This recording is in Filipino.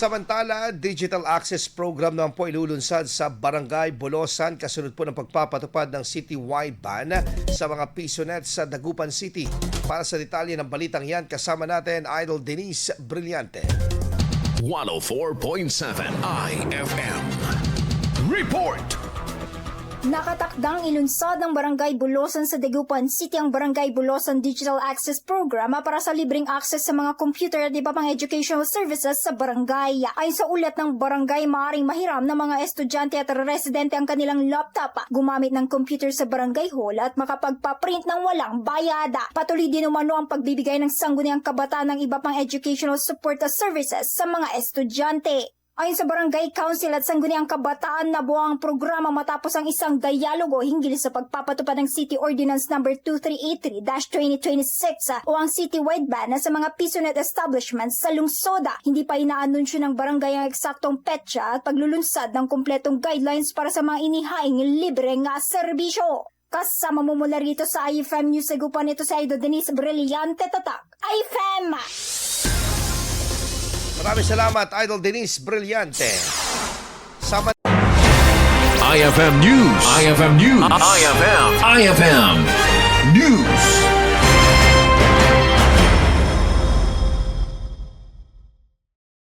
Samantala, Digital Access Program naman po ilulunsad sa Barangay Bulosan kasunod po ng pagpapatupad ng citywide ban sa mga PisoNet sa Dagupan City. Para sa detalye ng balitang yan, kasama natin Idol Denise Brillante. 104.7 IFM. Report! Nakatakdang ilunsad ng Barangay Bulosan sa Dagupan City ang Barangay Bulosan Digital Access Program para sa libreng access sa mga computer at iba pang educational services sa barangay. Ayon sa ulat ng barangay, maaaring mahiram ng mga estudyante at residente ang kanilang laptop, gumamit ng computer sa barangay hall at makapagpaprint ng walang bayada. Patuloy din umano ang pagbibigay ng sangguniang kabataan ng iba pang educational support services sa mga estudyante. Ayon sa Barangay Council at Sangguniang Kabataan, nabuo ang programa matapos ang isang dialogo hinggil sa pagpapatupad ng City Ordinance No. 2383-2026 o ang citywide ban sa mga PisoNet establishments sa lungsod. Hindi pa inaanunsyo ng barangay ang eksaktong petsa at paglulunsad ng kumpletong guidelines para sa mga inihaing libreng serbisyo. Kasama mo mula rito sa IFM News Dagupan, ito si Idol Denise Brillante, Tatak IFM! Maraming salamat, Idol Denise Brillante. IFM News. IFM News. IFM News.